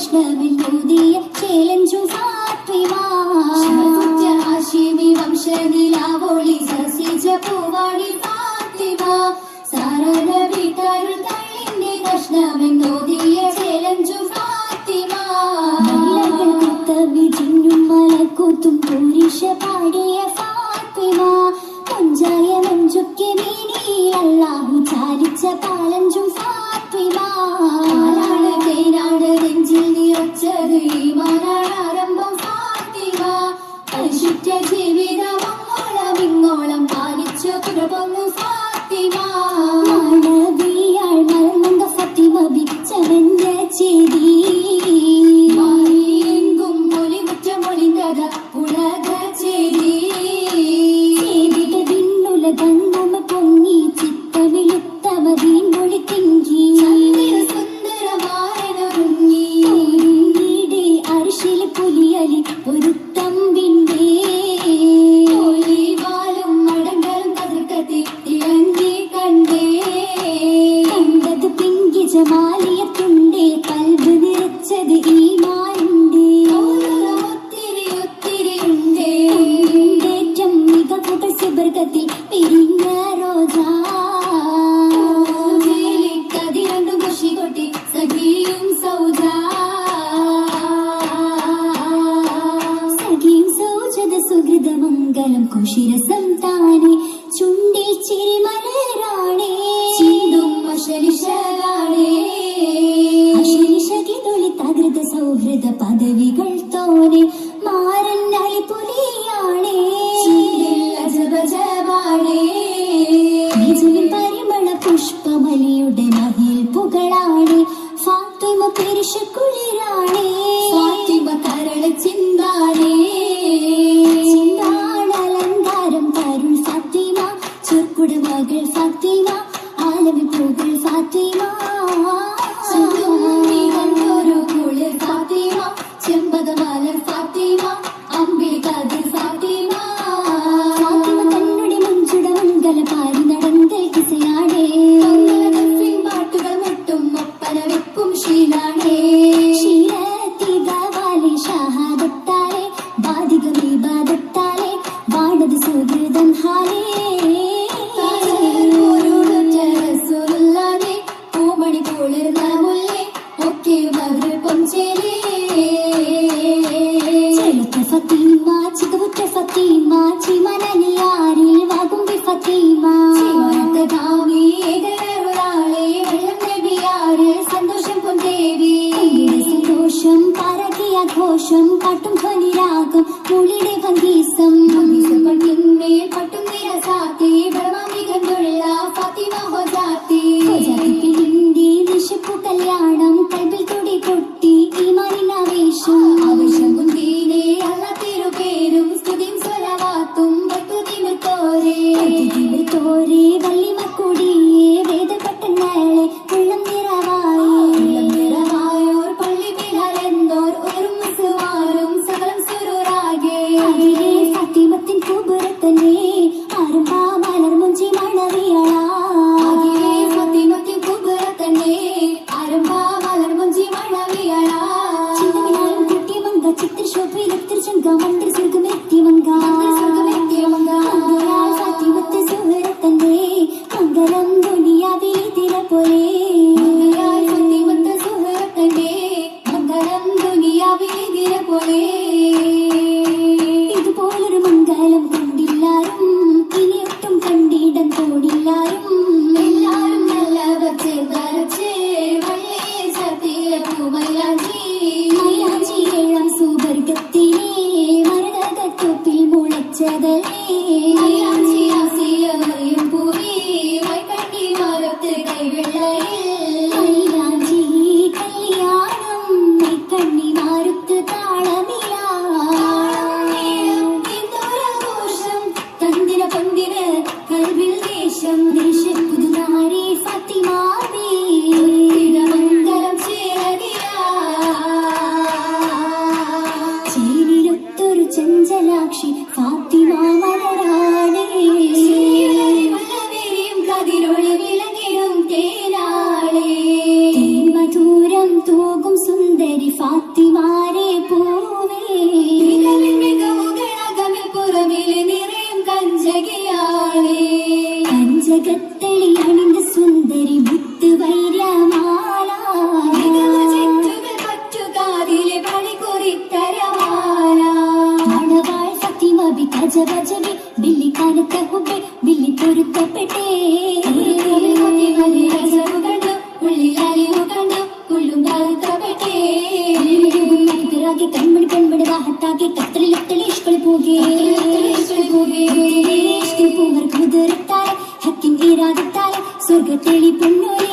കൃഷ്ണമെന്നോദിയ ചേലഞ്ചു ഫാത്തിമ ഹാഷിമി വംശനിലാവോളി സസിജ പൂവാടി ഫാത്തിമ സാരന വീട്ടാരുൾ തള്ളിന്റെ കൃഷ്ണമെന്നോദിയ ചേലഞ്ചു ഫാത്തിമ ജിന്നും മലക്കൂത്തും പുരുഷ പാടിയ ഫാത്തിമ കൊഞ്ചായ മഞ്ചുക്കെ മീനിയിൽ അല്ലാഹു ചാലിച്ച പാലഞ്ചും ഫാത്തിമ തേനാട് നെഞ്ചിൽ നിറച്ചത് ഈമാനാണ് ആരംഭം ഫാത്തിമ പരിശുദ്ധ ജീവിതം അങ്ങോളം ഇങ്ങോളം പാലിച്ച പുറപൊങ്ങു ഫാത്തിമ മാനവിയാൾ മറന്ന ഫാത്തിമ ബിച്ചവന്റെ ചേരി എങ്കും മൊഴിമുറ്റ മൊഴിന്തത ഉലക ചേരി ചേരിയുടെ വിണ്ണുലകങ്ങുമ പൊങ്ങി ചിത്തവിളുത്തമ വീൺമൊഴി തിങ്കി സുന്ദരമാരനൊരുങ്ങി അരിശിൽ പുലിയലി ഒരു തമ്പിന്റെ വാലും മടങ്ങളും കതിർക്കത്തി ഇളങ്ങി കണ്ടേ കണ്ടത് പിങ്കി ജമാലിയത്തുണ്ടേ കൽബ് നിറച്ചത് ഈമാനുണ്ടേ ഒത്തിരി ഒത്തിരി ഉണ്ടേ ഏറ്റം മികവുകൾ സുബർഗത്തിൽ പിരിഞ്ഞ റോജാ കതിരണ്ടു മുഷി കൊട്ടി സഖിയും സൗജാ സഖിയും സൗജത സുഹൃതമംഗലം കുശിരസം താനെ ചുണ്ടിൽ ചിരിമലരാണേ ചിന്തും അശലിഷാണേ അശലിഷകിതൊളി തകൃത സൗഹൃദ പദവികൾ തോനെ മാരൻ അലിപുലിയാണേ അജബജബാണേ പരിമള പുഷ്പമലിയുടെ മഹിൽ പുകളാണ് ഫാത്തിമ പെരുഷക്കുളിരാണേ ഫാത്തിമ കരള ചിന്താണേ ചിന്താണലങ്കാരം തരുൾ ഫാത്തിമ ചെറുക്കുട മകൾ ഫാത്തിമ ആലമി പൂകൾ ഫാത്തിമ ഒരു കുളിർ ഫാത്തിമ ചെമ്പകമാലർ ഫാത്തിമ അമ്പിളി കതിർ ഫാത്തിമ ഫാത്തിമ തന്നുടെ മഞ്ചുട മംഗല പാരി നടന്തൽ കിസയാണേ പാട്ടുകൾ മുട്ടും ഒപ്പന വെക്കും ശീലാണേ ശീലത്തികാവാലെ ഷഹാദത്താലെ ബാധിക വിവാദത്താലെ വാണത് സുഹൃതം ഹാലേ പൂമണി കുളിർന്ന മുല്ലേ ഒക്കെ മധുര പൊഞ്ചേലേ ചെലുത്ത ഫത്തീമ ചികവുറ്റ ഫത്തീമ ചിമനനിയാരിൽ വാകുമ്പി ഫത്തീമ ചിമനത്തകാമി ഏകരൊരാളെ വെള്ളം നബിയാറ് സന്തോഷം പൊന്തേവി സന്തോഷം പരകിയ ഘോഷം പട്ടും ധ്വനിരാഗം മുളിയുടെ ഭംഗീസം പട്ടിന്മേൽ പട്ടും നിരസാത്തി ബ്രഹ്മാമികണ്ടുള്ള ഫാത്തിമ ഹോജാത്തി പിന്നിന്റെ നിശപ്പു കല്യാണം കൽബിൽ തുടി പൊട്ടി ഈമാനിനാവേശം ആവശ്യം കുന്തീനെ അല്ല തിരുപേരും സ്തുതിയും സ്വലവാത്തും ഭക്തുതിമിത്തോരേ വള്ളിമക്കുടിയെ വേദപട്ടങ്ങളെ ഉള്ളം നിറവായോർ പള്ളി പിളരെന്തോർ ഉയരും മുസുവാരും സകലം സുരൂരാകെ ഫാത്തിമത്തിൻ കുബുറത്തന്നെ ആരംഭ മലർ മുഞ്ചി മണവിയള ഫാത്തിമത്തിൻ കുബുറത്തന്നെ ആരംഭ മലർ മുഞ്ചി മണവിയള ചിന്തവിനാലും കുട്ടിയ മങ്ക ചിത്ര ശോഭയിൽ തിരിച്ചങ്ക മന്ത്രി സ്വർഗമെത്തിയ മങ്ക ഫാത്തിമത്തെ സുഹൃത്തന്നെ മംഗളം ദുനിയാവിൽ തിര പോലെ ഫാത്തിമത്തെ സുഹൃത്തന്നെ മംഗളം ദുനിയാവിൽ തിര പോലെ ഇതുപോലൊരു മംഗലം കണ്ടില്ലാരും ഇനിയൊട്ടും കണ്ടിടം തോടില്ലാരും എല്ലാരും നല്ലവർ ചേർന്നരച്ചേ വള്ളിയെ സത്യ പൂമൈലാഞ്ചി ഏഴാം സുവർഗത്തിലെ മുത്തിമാരെ പൂവേ മികവുകളകമിൽ പുറമിലെ നിറയും കഞ്ചകയാളേ കഞ്ചകത്തളി അണിந்த സുന്ദരി മുത്ത് വൈരമാല പറ്റുകാതിലെ പണിക്കുറിത്തരമാല മണവാൾ ഫത്തിമബി കജബജബി ബില്ലി കാനത്ത ഹുബെ ബില്ലി പൊരുത്തപ്പെട്ടേ കൺമണി പെൺമണി വാഹത്താക്കി കത്തലിൽ ഇഷ്കളി പോകേ പൂവർക്ക് മുതിർത്താലെ ഹക്കിൻ ഈരാകത്താലെ സ്വർഗത്തെളി പൊന്നോരെ